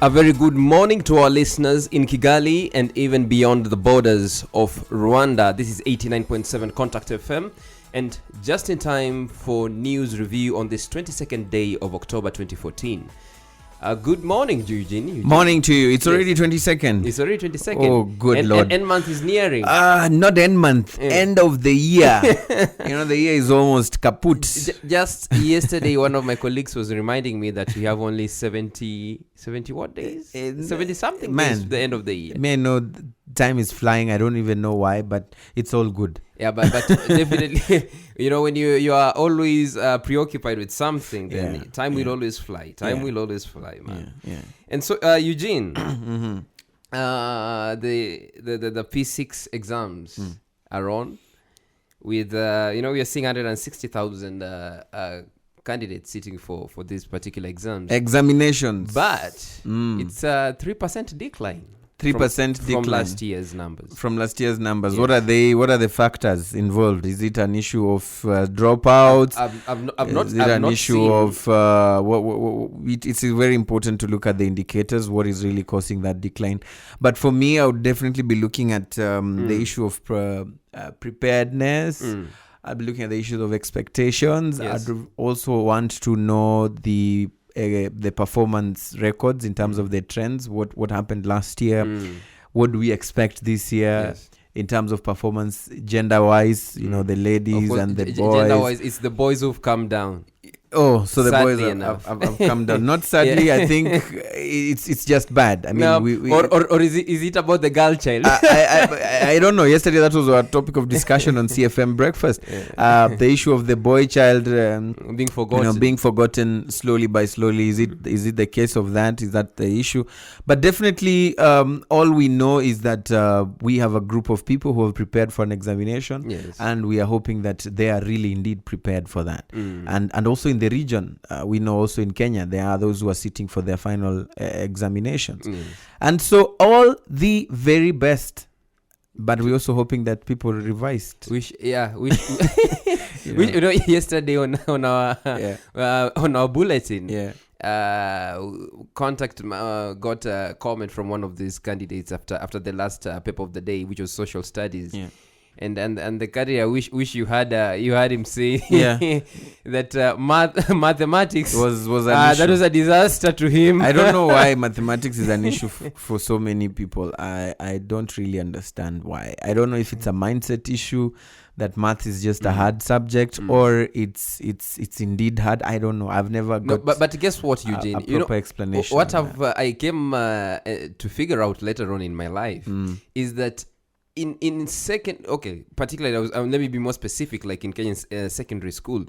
A very good morning to our listeners in Kigali and even beyond the borders of Rwanda. This is 89.7 Contact FM, and just in time for news review on this 22nd day of October 2014. Good morning, Eugene. Morning to you. It's already 22nd. It's already 22nd. Oh, good Lord. End month is nearing. Not end month. End of the year. The year is almost kaput. Just yesterday, one of my colleagues was reminding me that we have only 70 what days? 70 something days to the end of the year. Man, no, time is flying. I don't even know why, but it's all good. Yeah, but definitely, when you are always preoccupied with something, then time will always fly. Time will always fly, man. Yeah. And so, Eugene, the P6 exams are on. With we are seeing 160,000 candidates sitting for these particular examinations, but it's a 3% decline. 3% decline from last year's numbers. Yes. What are the factors involved? Is it an issue of dropouts? Is it an issue of it's very important to look at the indicators, what is really causing that decline. But for me, I would definitely be looking at the issue of preparedness. I'll be looking at the issues of expectations. Yes. I'd also want to know the performance records in terms of the trends, what happened last year, what do we expect this year in terms of performance gender-wise, the ladies and the boys. Gender-wise, it's the boys who've come down. Oh, so sadly the boys have come down. Not sadly, I think it's just bad. I mean, or is it about the girl child? I don't know. Yesterday, that was our topic of discussion on CFM Breakfast. The issue of the boy child being forgotten. Being forgotten slowly by slowly. Is it the case of that? Is that the issue? But definitely, all we know is that we have a group of people who have prepared for an examination, and we are hoping that they are really indeed prepared for that. And also in the region, we know also in Kenya, there are those who are sitting for their final examinations. And so all the very best. But we're also hoping that people revised. Yesterday on our bulletin, Contact got a comment from one of these candidates after the last paper of the day, which was social studies. Yeah. And the candidate, wish you had him say that mathematics was an issue. That was a disaster to him. I don't know why mathematics is an issue for so many people. I don't really understand why. I don't know if it's a mindset issue that math is just a hard subject or it's indeed hard. I don't know. I've never got. But guess what, Eugene? A proper explanation. What I came to figure out later on in my life is that. In second, particularly, let me be more specific, like in Kenyan secondary school,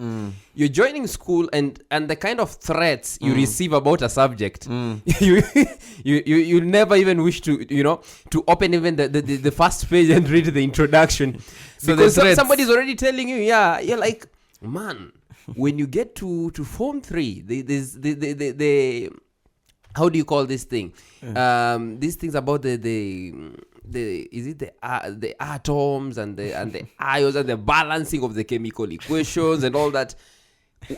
you're joining school and the kind of threats you receive about a subject, you never even wish to open even the first page and read the introduction. So because somebody's already telling you, you're like, man, when you get to Form 3, the how do you call this thing? These things about the atoms and the ions and the balancing of the chemical equations and all that.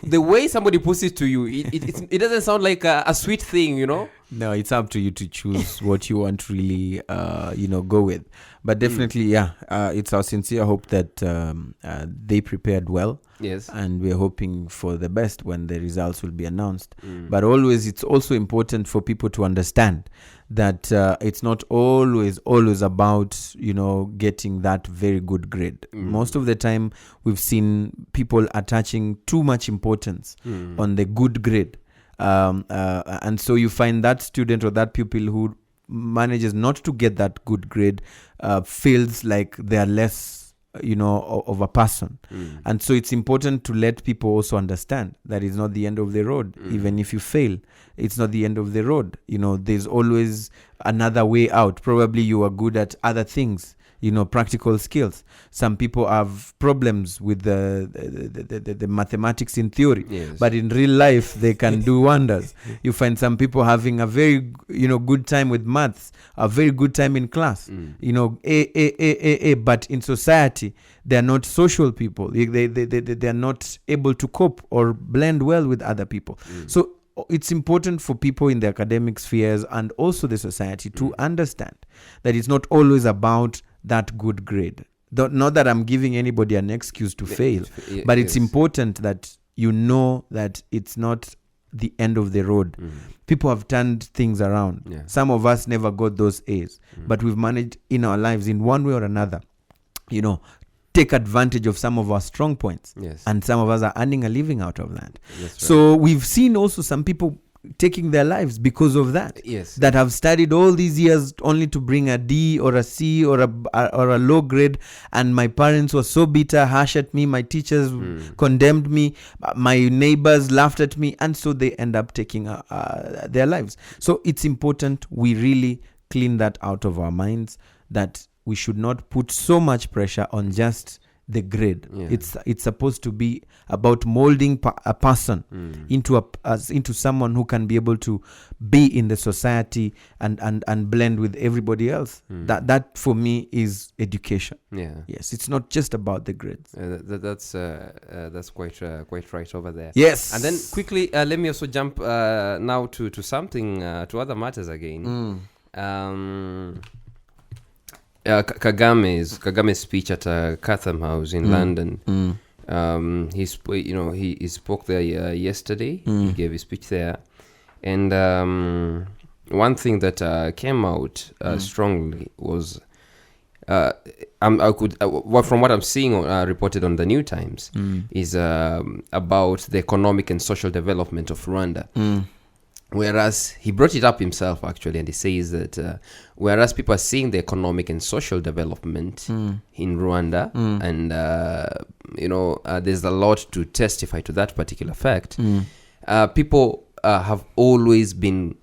The way somebody puts it to you, it doesn't sound like a sweet thing, No, it's up to you to choose what you want to really, go with. But definitely, it's our sincere hope that they prepared well. Yes. And we're hoping for the best when the results will be announced. But always, it's also important for people to understand that it's not always about, getting that very good grade. Most of the time, we've seen people attaching too much importance on the good grade. And so you find that student or that pupil who manages not to get that good grade feels like they are less of a person. And so it's important to let people also understand that it's not the end of the road. Even if you fail, it's not the end of the road. There's always another way out. Probably you are good at other things, practical skills. Some people have problems with the mathematics in theory, but in real life they can do wonders. You find some people having a very good time with maths, a very good time in class, but in society they are not social people. They are not able to cope or blend well with other people. So it's important for people in the academic spheres and also the society to understand that it's not always about that good grade. Not that I'm giving anybody an excuse to fail, but it's important that you know that it's not the end of the road. People have turned things around. Some of us never got those A's, but we've managed in our lives in one way or another, take advantage of some of our strong points. And some of us are earning a living out of that. So we've seen also some people taking their lives because of that. That have studied all these years only to bring a D or a C or a low grade, and my parents were so bitter, harsh at me, my teachers condemned me, my neighbors laughed at me, and so they end up taking their lives. So it's important we really clean that out of our minds, that we should not put so much pressure on just the grade. It's supposed to be about molding a person into someone who can be able to be in the society and blend with everybody else. That for me is education. Yes, it's not just about the grades. That's quite right over there. Yes. And then quickly, let me also jump now to something, to other matters again. Kagame's speech at Chatham House in London. He spoke there yesterday. He gave his speech there, and one thing that came out strongly was, from what I'm seeing reported on the New Times, is about the economic and social development of Rwanda. Whereas he brought it up himself, actually, and he says that whereas people are seeing the economic and social development in Rwanda, and there's a lot to testify to that particular fact, people have always been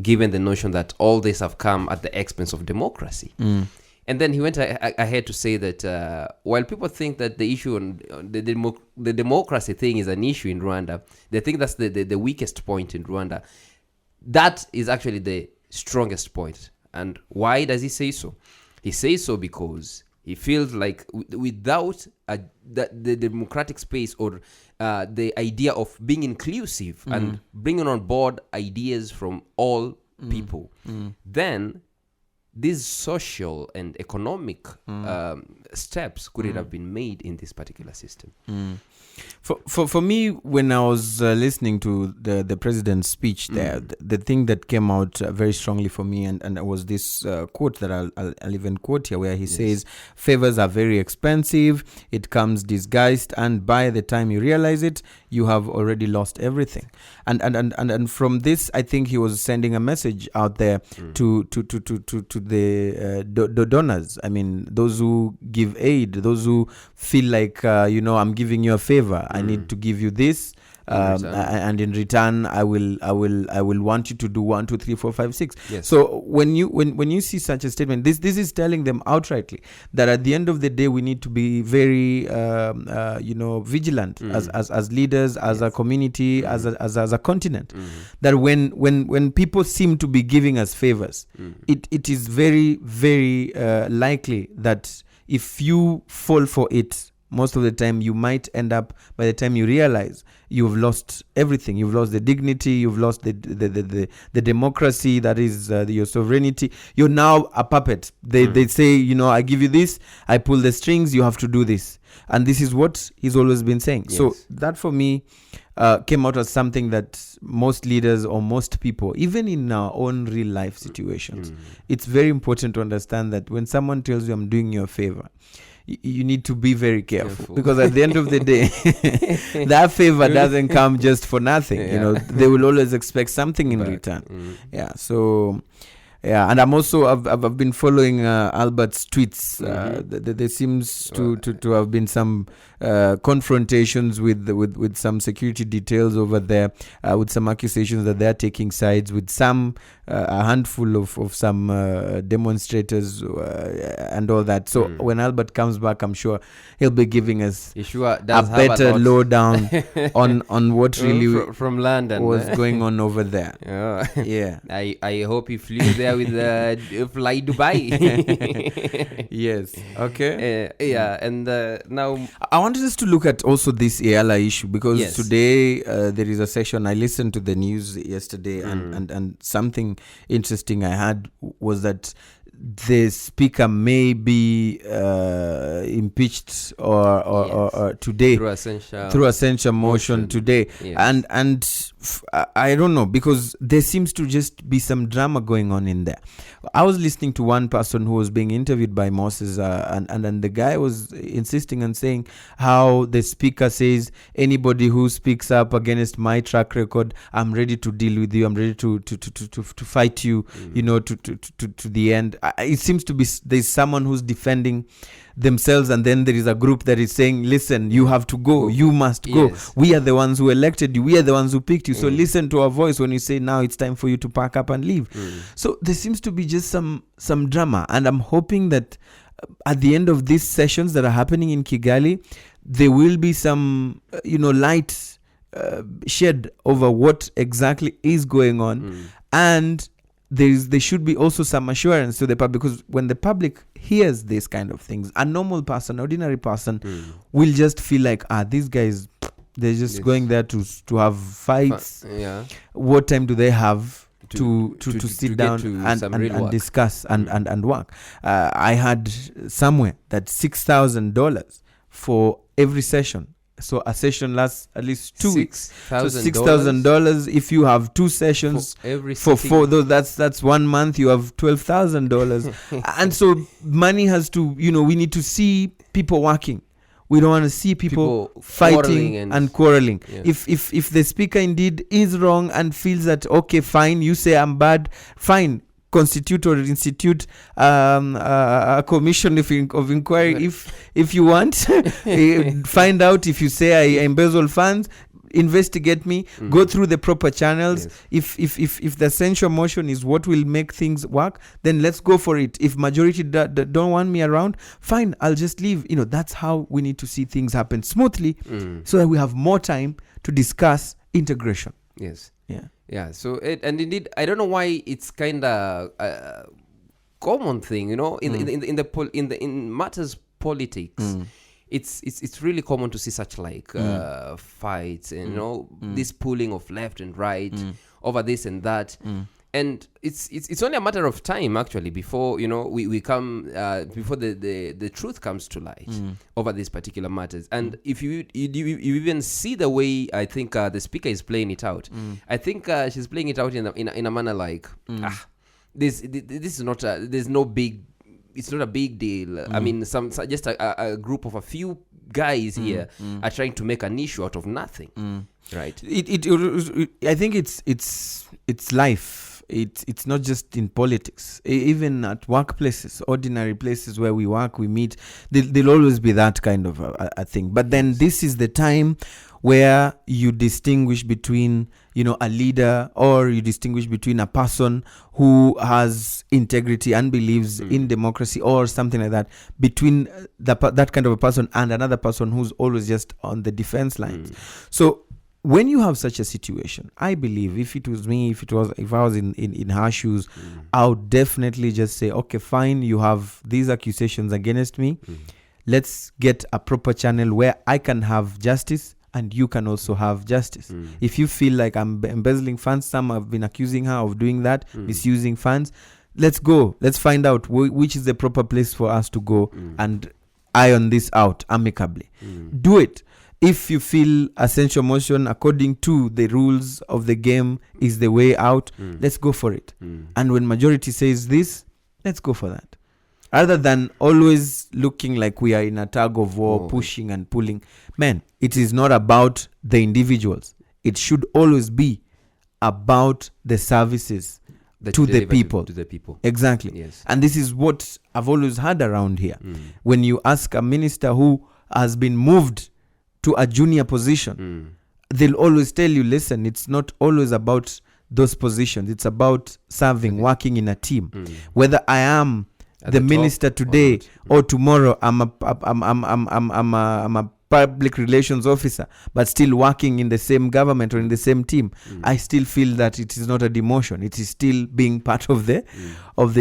given the notion that all this have come at the expense of democracy. And then he went ahead to say that while people think that the issue on the democracy thing is an issue in Rwanda, they think that's the weakest point in Rwanda. That is actually the strongest point. And why does he say so? He says so because he feels like without the democratic space or the idea of being inclusive and bringing on board ideas from all people, then these social and economic steps couldn't have been made in this particular system. For me, when I was listening to the president's speech there, the thing that came out very strongly for me, and it was this quote that I'll even quote here, where he says, favors are very expensive, it comes disguised, and by the time you realize it, you have already lost everything. And from this, I think he was sending a message out there to the donors. I mean, those who give aid, those who feel like I'm giving you a favor. I need to give you this, and in return, I will want you to do 1, 2, 3, 4, 5, 6. So when you see such a statement, this is telling them outrightly that at the end of the day, we need to be very vigilant as leaders, as a community, as a continent. That when people seem to be giving us favors, it is very, very likely that if you fall for it, most of the time you might end up, by the time you realize, you've lost everything. You've lost the dignity, you've lost the democracy, that is your sovereignty. You're now a puppet. They say, I give you this, I pull the strings, you have to do this. And this is what he's always been saying. So that for me came out as something that most leaders or most people, even in our own real life situations, it's very important to understand that when someone tells you, I'm doing you a favor, you need to be very careful, because at the end of the day, that favor doesn't come just for nothing. They will always expect something in return. So and I'm also I've been following Albert's tweets. There seems to have been some confrontations with some security details over there, with some accusations that they're taking sides with some a handful of some demonstrators and all that. So when Albert comes back, I'm sure he'll be giving us a better lowdown on what really from London was going on over there. I hope he flew there there with Fly Dubai. Yes. Okay. And now I wanted us to look at also this EALA issue because Yes. today there is a session. I listened to the news yesterday, and something interesting I had was that the speaker may be impeached or today through essential through a censure motion motion. today. Yes. I don't know, because there seems to just be some drama going on in there. I was listening to one person who was being interviewed by Moses, and the guy was insisting and saying how the speaker says, anybody who speaks up against my track record, I'm ready to deal with you, I'm ready to fight you, to the end. It seems to be there's someone who's defending themselves, and then there is a group that is saying, listen, you have to go, you must go. Yes. We are the ones who elected you, we are the ones who picked you, so listen to our voice when you say now it's time for you to pack up and leave. So there seems to be just some drama, and I'm hoping that at the end of these sessions that are happening in Kigali, there will be some light shed over what exactly is going on, and there should be also some assurance to the public, because when the public hears these kind of things, a normal person, ordinary person, will just feel like, these guys, they're just going there to have fights. What time do they have to sit down and discuss and work? I had somewhere that $6,000 for every session. So a session lasts at least 2 weeks. So $6,000 if you have 2 sessions for every for 4. Though that's 1 month, you have $12,000. And so money has to, we need to see people working. We don't want to see people fighting and quarreling. Yeah. If the speaker indeed is wrong and feels that, okay, fine, you say I'm bad, fine, constitute or institute a commission of inquiry if you want. Find out if you say I embezzle funds, investigate me, go through the proper channels. Yes. If the censure motion is what will make things work, then let's go for it. If majority don't want me around, fine, I'll just leave. That's how we need to see things happen smoothly, so that we have more time to discuss integration. Yes. Yeah. So and indeed, I don't know why it's kind of a common thing, in matters politics. It's really common to see such fights and this pulling of left and right over this and that. And it's only a matter of time actually before we come before the truth comes to light over these particular matters. And if you even see the way I think the speaker is playing it out, I think she's playing it out in a manner like this is not there's no big. It's not a big deal. I mean, just a group of a few guys here are trying to make an issue out of nothing, right? I think it's life. It's not just in politics. Even at workplaces, ordinary places where we work, we meet, there'll always be that kind of a thing. But then this is the time where you distinguish between a leader, or you distinguish between a person who has integrity and believes in democracy or something like that, between that kind of a person and another person who's always just on the defense lines. So when you have such a situation, I believe if it was me, if I was in her shoes, I would definitely just say, okay, fine, you have these accusations against me. Let's get a proper channel where I can have justice and you can also have justice. If you feel like I'm embezzling funds, some have been accusing her of doing that, misusing funds. Let's go. Let's find out which is the proper place for us to go and iron this out amicably. Do it. If you feel a censure motion according to the rules of the game is the way out, let's go for it. And when majority says this, let's go for that. Rather than always looking like we are in a tug of war, pushing and pulling. Man, it is not about the individuals. It should always be about the services to the people. To the people. Exactly. Yes. And this is what I've always had around here. When you ask a minister who has been moved to a junior position, they'll always tell you, listen, it's not always about those positions. It's about serving, working in a team. Whether I am the minister today or tomorrow, I'm a public relations officer, but still working in the same government or in the same team, I still feel that it is not a demotion. It is still being part of the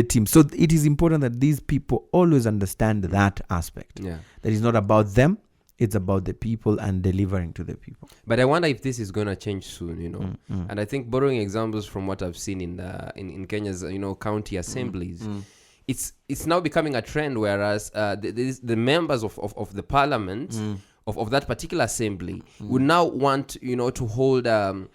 team. So it is important that these people always understand that aspect. Yeah. That is not about them. It's about the people and delivering to the people. But I wonder if this is going to change soon, And I think borrowing examples from what I've seen in Kenya's, county assemblies, it's now becoming a trend, whereas the members of the parliament of that particular assembly would now want, to hold their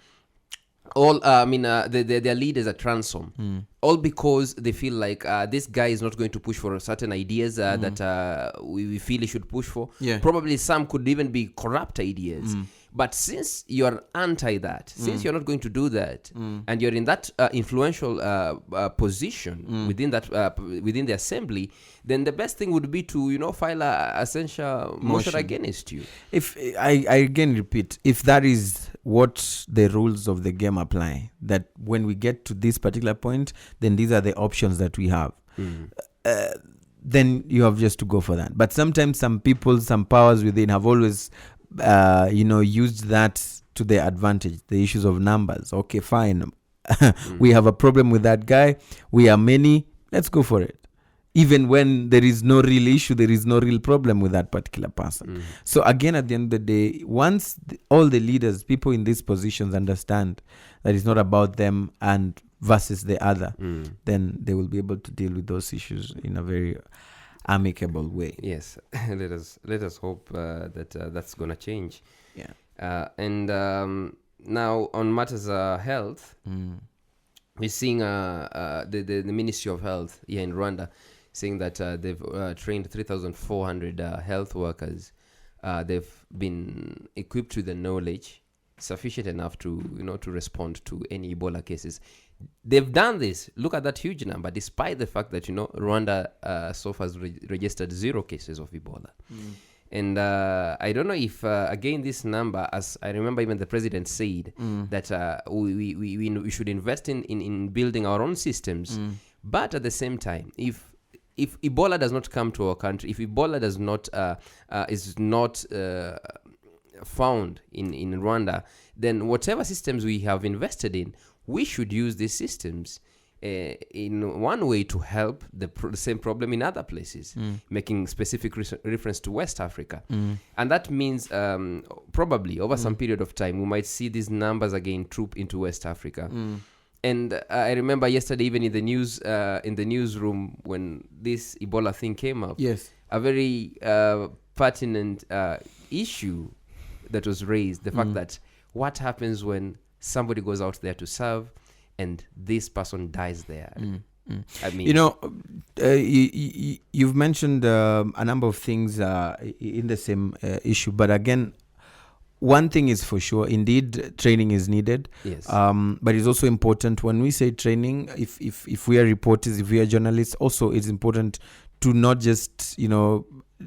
leaders at ransom, all because they feel like this guy is not going to push for certain ideas that we feel he should push for. Yeah. Probably some could even be corrupt ideas. But since you're anti that, since you're not going to do that, and you're in that influential position within the assembly, then the best thing would be to file a censure motion against you. If I again repeat, if that is what the rules of the game apply, that when we get to this particular point, then these are the options that we have. Then you have just to go for that. But sometimes some people, some powers within have always used that to their advantage. The issues of numbers. Okay, fine. We have a problem with that guy. We are many. Let's go for it. Even when there is no real issue, there is no real problem with that particular person. So again, at the end of the day, once all the leaders, people in these positions understand that it's not about them and versus the other, then they will be able to deal with those issues in a very amicable way. Yes, let us hope that that's gonna change. Yeah. And now on matters health, we're seeing the Ministry of Health here in Rwanda saying that they've trained 3,400 health workers. They've been equipped with the knowledge sufficient enough to respond to any Ebola cases. They've done this. Look at that huge number, despite the fact that Rwanda so far has registered 0 cases of Ebola. And I don't know if again this number, as I remember, even the president said that we should invest in building our own systems. But at the same time, if Ebola does not come to our country, if Ebola does not is not found in Rwanda, then whatever systems we have invested in, we should use these systems in one way to help the same problem in other places, making specific reference to West Africa. And that means probably over some period of time, we might see these numbers again troop into West Africa. And I remember yesterday, even in the newsroom, when this Ebola thing came up, yes, a very pertinent issue that was raised, the fact that what happens when somebody goes out there to serve and this person dies there. I mean, you've mentioned a number of things in the same issue, but again, one thing is for sure, indeed, training is needed. Yes. But it's also important when we say training, if we are reporters, if we are journalists, also it's important to not just,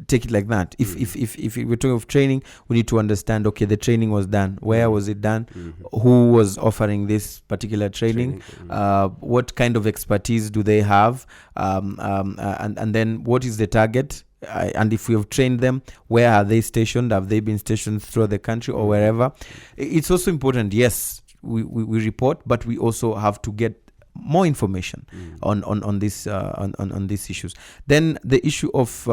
take it like that. If we're talking of training, we need to understand, okay, the training was done. Where was it done? Who was offering this particular training? What kind of expertise do they have? And then what is the target? And if we have trained them, where are they stationed? Have they been stationed throughout the country or wherever? It's also important, yes, we report, but we also have to get more information on these issues. Then the issue of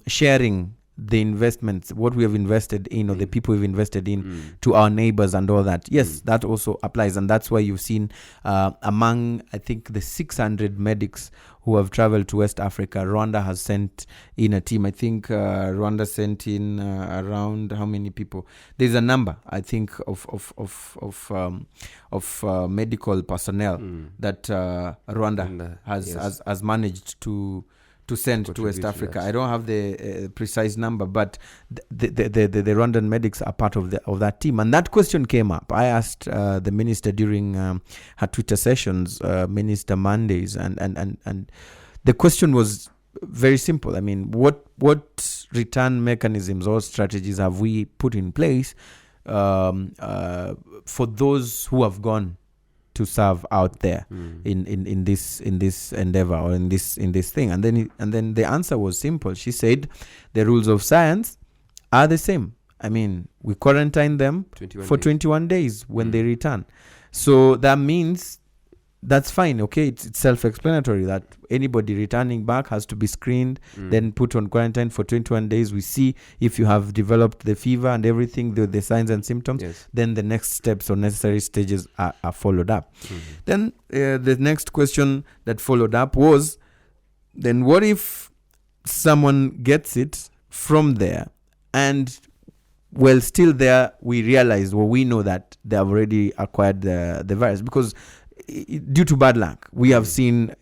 sharing the investments, what we have invested in, or the people we've invested in, to our neighbors and all that. Yes, that also applies, and that's why you've seen among, I think, the 600 medics who have traveled to West Africa, Rwanda has sent in a team. I think Rwanda sent in around how many people? There's a number, I think, of medical personnel that Rwanda has managed to send to West Africa. Yes. I don't have the precise number, but the Rwandan medics are part of that team. And that question came up. I asked the minister during her Twitter sessions, Minister Mondays, and the question was very simple. I mean, what return mechanisms or strategies have we put in place for those who have gone to serve out there in this endeavor or in this thing? And then the answer was simple. She said the rules of science are the same. I mean, we quarantine them 21 for days. 21 days when they return. So that means that's fine. Okay, it's self-explanatory that anybody returning back has to be screened, then put on quarantine for 21 days. We see if you have developed the fever and everything, the signs and symptoms. Yes. Then the next steps or necessary stages are followed up. Then the next question that followed up was, then what if someone gets it from there and well, still there, we realize, well, we know that they have already acquired the virus because due to bad luck, we have seen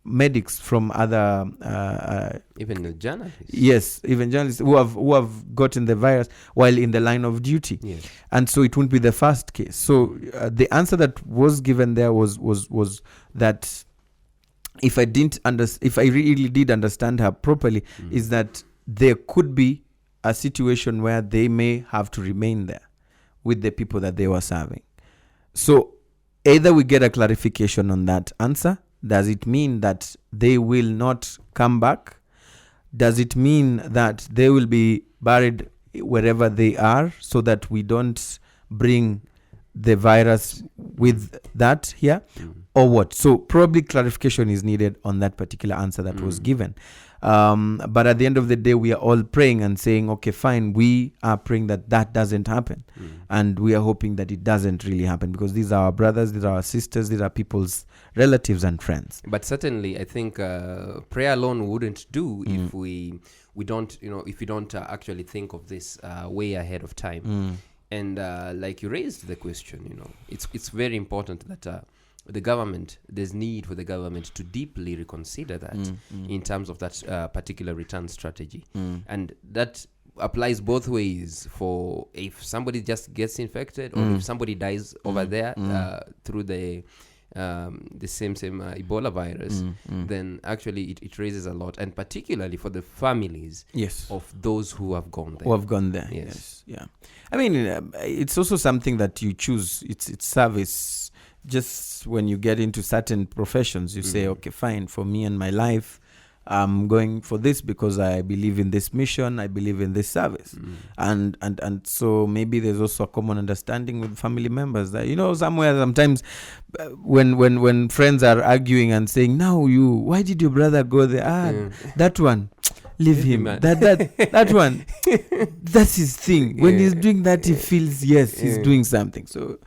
medics from other even the journalists. Yes, even journalists who have gotten the virus while in the line of duty. Yes. And so it won't be the first case. So the answer that was given there was that if I really did understand her properly, is that there could be a situation where they may have to remain there with the people that they were serving. So either we get a clarification on that answer. Does it mean that they will not come back? Does it mean that they will be buried wherever they are so that we don't bring the virus with that here? Or what? So probably clarification is needed on that particular answer that was given. But at the end of the day, we are all praying and saying, okay, fine, we are praying that doesn't happen. And we are hoping that it doesn't really happen because these are our brothers, these are our sisters, these are people's relatives and friends. But certainly, I think prayer alone wouldn't do if we don't, if we don't actually think of this way ahead of time. And like you raised the question, it's very important that there's need for the government to deeply reconsider that in terms of that particular return strategy. And that applies both ways for if somebody just gets infected or if somebody dies over there through the same Ebola virus, then actually it raises a lot, and particularly for the families of those who have gone there. Who have gone there, yes. Yeah. I mean, it's also something that you choose. It's service. Just when you get into certain professions, you say, okay, fine, for me and my life, I'm going for this because I believe in this mission, I believe in this service. And so maybe there's also a common understanding with family members that, somewhere sometimes when friends are arguing and saying, now why did your brother go there? That one, leave him. That one, that's his thing. When he's doing that, he feels, he's doing something. So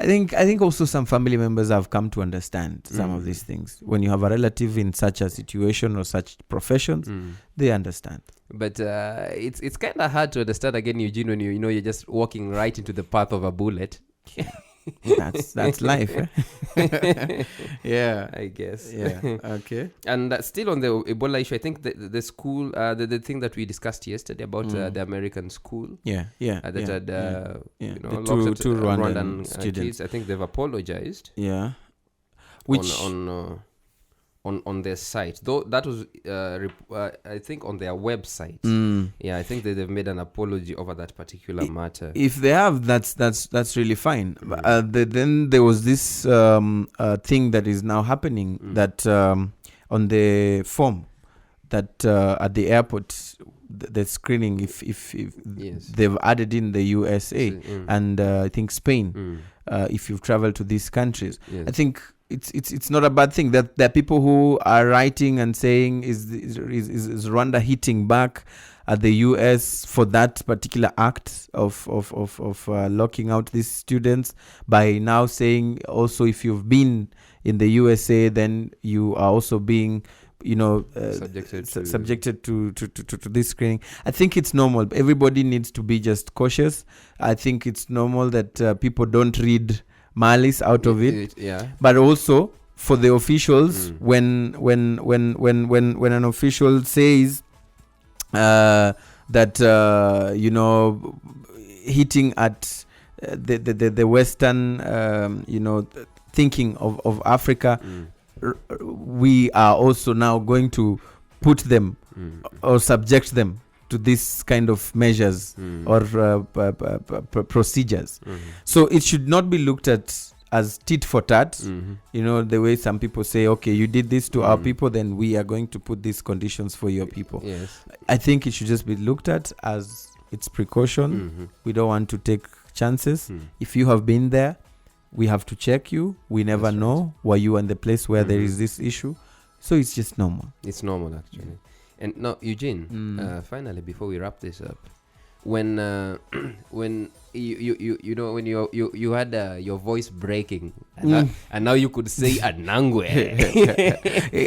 I think also some family members have come to understand some of these things. When you have a relative in such a situation or such professions, they understand. But it's kind of hard to understand again, Eugene, when you're just walking right into the path of a bullet. That's life. Yeah, I guess. Yeah. Okay. And still on the Ebola issue, I think the school, the thing that we discussed yesterday about the American school, that had the locked two Rwandan students. kids. I think they've apologized. Yeah. Which on their site, though that was I think on their website. I think they've made an apology over that particular matter. If they have, that's really fine. Then there was this thing that is now happening that on the form that at the airport, the screening, if they've added in the USA and I think Spain, if you've traveled to these countries, I think it's not a bad thing that there are people who are writing and saying is Rwanda hitting back at the US for that particular act of locking out these students by now saying also if you've been in the USA then you are also being subjected to this screening. I think it's normal. Everybody needs to be just cautious. I think it's normal that people don't read malice out of it. But also for the officials, when an official says that hitting at the Western thinking of Africa, we are also now going to put them or subject them to this kind of measures or procedures. So it should not be looked at as tit for tat, the way some people say, okay, you did this to our people, then we are going to put these conditions for your people. Yes. I think it should just be looked at as it's precaution. We don't want to take chances. If you have been there, we have to check you. We never know were you in the place where there is this issue. So it's just normal. It's normal, actually. And now, Eugene, finally, before we wrap this up, when you know when you had your voice breaking and now you could say Anangwe.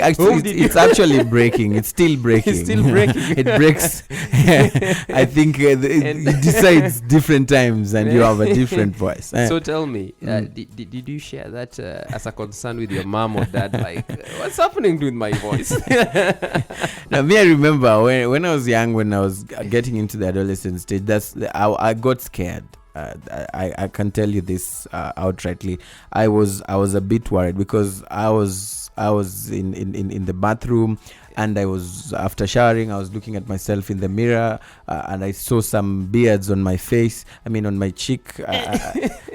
Actually, it's actually breaking. It's still breaking. It's still breaking. It breaks. I think it decides different times, and you have a different voice. So tell me, did you share that as a concern with your mom or dad? Like, what's happening with my voice? Now, me, I remember when I was young, when I was getting into the adolescent stage, I got scared. I can tell you this outrightly. I was a bit worried because I was in the bathroom, and I was, after showering, I was looking at myself in the mirror, and I saw some beards on my face. I mean, on my cheek,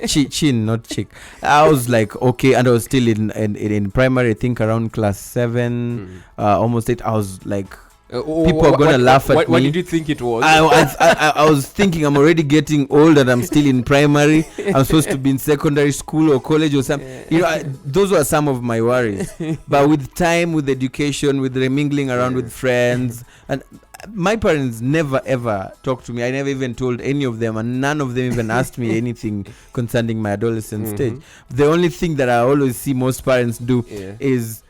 chin, not cheek. I was like, okay, and I was still in primary. I think around class 7, almost 8. I was like, people are gonna laugh at me. What did you think it was? I was thinking I'm already getting old and I'm still in primary. I'm supposed to be in secondary school or college or something. You know, those were some of my worries. But with time, with education, with remingling around with friends, and my parents never ever talked to me. I never even told any of them, and none of them even asked me anything concerning my adolescent stage. The only thing that I always see most parents do is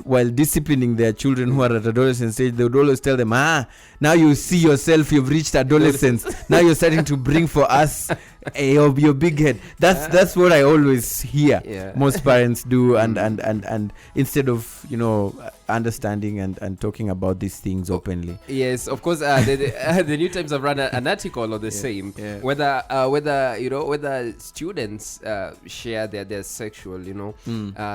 while disciplining their children who are at adolescent stage, they would always tell them, now you see yourself, you've reached adolescence. Now you're starting to bring for us your big head. That's what I always hear most parents do, and instead of, you know, understanding and talking about these things openly. Yes, of course. The New Times have run an article on the same, whether you know, whether students share their sexual, you know,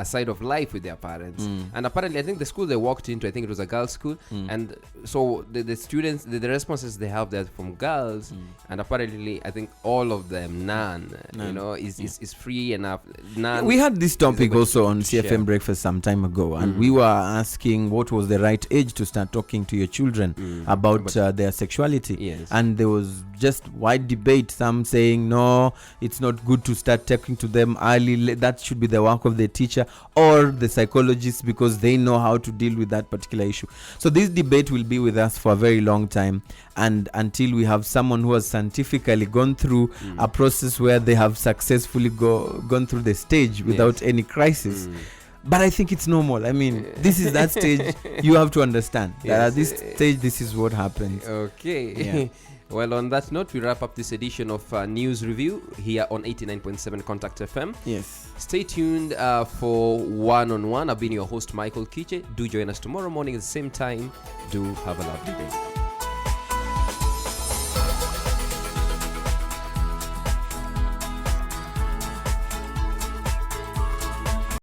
side of life with their parents. And apparently, I think the school they walked into, I think it was a girls' school, and so the students, the responses they have there from girls, and apparently, I think all of them, none. You know, is free enough. None. We had this topic also on CFM Breakfast some time ago, and we were asking what was the right age to start talking to your children about their sexuality. Yes. And there was just wide debate, some saying no, it's not good to start talking to them early, that should be the work of the teacher or the psychologist, because they know how to deal with that particular issue. So this debate will be with us for a very long time, and until we have someone who has scientifically gone through a process where they have successfully gone through the stage without any crisis. But I think it's normal. I mean, this is that stage. You have to understand that at this stage, this is what happens. Okay. Yeah. Well, on that note, we wrap up this edition of News Review here on 89.7 Contact FM. Yes. Stay tuned for One-on-One. I've been your host, Michael Kiche. Do join us tomorrow morning at the same time. Do have a lovely day.